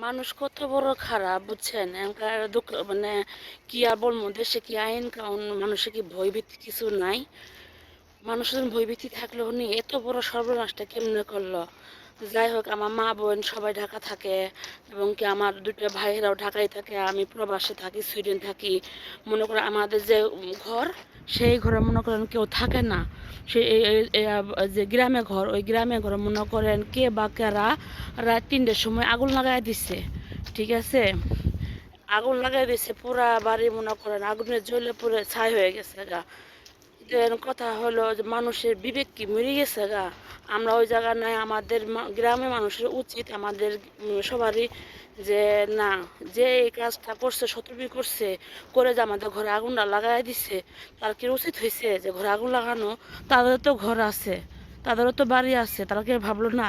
মানুষ কত বড় খারাপ বুঝছেন? এনকার দুঃখ মানে কি আর বলবো, দেশে কি আইন কানুন, মানুষের কি ভয়ভীতি কিছু নাই? মানুষের ভয়ভীতি থাকলেও নি এত বড় সর্বনাশটা কেমনে করলো? যাই হোক, আমার মা বোন সবাই ঢাকা থাকে, এবং কি আমার দুটো ভাইয়েরাও ঢাকায় থাকে, আমি প্রবাসে থাকি, সুইডেন থাকি। মনে করেন আমাদের যে ঘর, সেই ঘরে মনে করেন কেউ থাকে না। সে যে গ্রামে ঘর, ওই গ্রামে ঘরে মনে করেন কে বা কারা রাত ৩টের সময় আগুন লাগাই দিছে। ঠিক আছে, আগুন লাগাই দিছে, পুরা বাড়ি মনে করেন আগুনে জ্বলে পুরে ছাই হয়ে গেছে গা। কথা হলো যে মানুষের বিবেক কি মরে গেছে গা? আমরা ওই জায়গা নাই, আমাদের গ্রামের মানুষের উচিত আমাদের সবারই যে না, যে এই কাজটা করছে, শত্রুপি করছে, করে যে আমাদের ঘরে আগুনটা লাগাই দিছে, তার কি উচিত হয়েছে যে ঘরে আগুন লাগানো? তাদের তো ঘর আছে, তাদেরও তো বাড়ি আছে, তারা কি ভাবলো না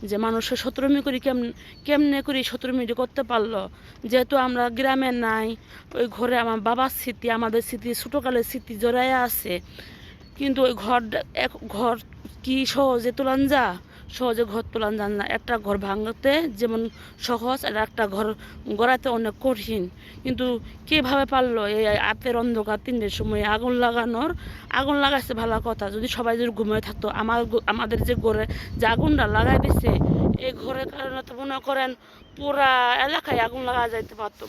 যে মানুষের শত্রুমি করি কেমনে করি শত্রুমিটি করতে পারলো? যেহেতু আমরা গ্রামে নাই, ওই ঘরে আমার বাবার স্মৃতি, আমাদের স্মৃতি, ছোটোকালের স্মৃতি জড়াইয়া আছে। কিন্তু ওই ঘর কি সহজে তোলান যা? সহজে ঘর তোলান যান না। একটা ঘর ভাঙতে যেমন সহজ, আর একটা ঘর গড়াতে অনেক কঠিন। কিন্তু কীভাবে পারলো এই রাতের অন্ধকার ৩টের সময় আগুন লাগানোর? আগুন লাগাইছে ভালো কথা, যদি সবাই যদি ঘুমিয়ে থাকতো। আমাদের যে ঘরে যে আগুনটা লাগাই দিছে, এই ঘরের কারণে তো মনে করেন পুরা এলাকায় আগুন লাগা যাইতে পারতো।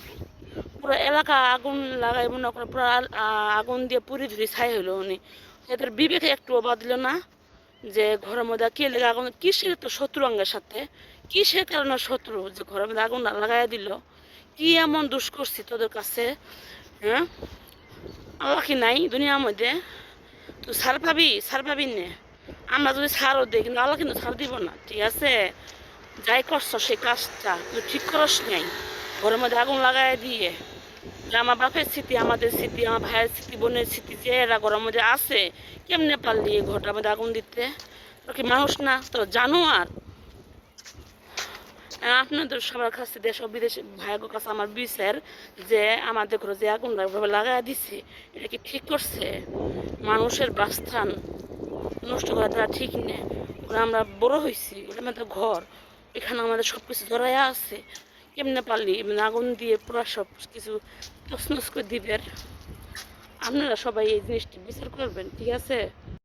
পুরো এলাকা আগুন লাগাই মনে করে পুরো আগুন দিয়ে পুরি ধুরি ছাই হইলো উনি। এদের বিবেকে একটু অবাধ দিল না যে ঘরের মধ্যে কে লেগে আগুন, কিসের তো শত্রু অঙ্গের সাথে, কিসের কারণে শত্রু যে ঘরের মধ্যে আগুন লাগাইয়া দিল? কি এমন দুষ করছি তোদের কাছে? হ্যাঁ, আল্লাহ কি নাই দুনিয়ার মধ্যে? তুই ছাড় পাবি নে। আমরা যদি ছাড়ও দিই, কিন্তু আল্লাহ কিন্তু ছাড় দিব না, ঠিক আছে? যাই করছ সেই কাজটা তুই ঠিক করস নাই, ঘরের মধ্যে আগুন লাগাই দিয়ে। যে আমার বাপের স্মৃতি, আমাদের স্মৃতি, আমার ভাইয়ের স্মৃতি, বোনের স্মৃতি যে এরা ঘরের মধ্যে আছে, কেমনে পারলি এই ঘরটার মধ্যে আগুন দিতে? তোর কি মানুষ না, তোর জানোয়ার? আপনাদের সবার কাছে, দেশ ও বিদেশে ভাইয়ের কাছে আমার বিচার যে আমাদের ঘরে যে আগুন ভাবে লাগাই দিছে, এটা কি ঠিক করছে? মানুষের বাসস্থান নষ্ট করা তারা ঠিক নেই। ওরা আমরা বড় হয়েছি, ওটা আমাদের ঘর, এখানে আমাদের সব কিছু ধরাইয়া আছে। কেমনে পারলি আগুন দিয়ে পুরো সব কিছু তছনছ করে দিবেন? আপনারা সবাই এই জিনিসটি বিচার করবেন, ঠিক আছে?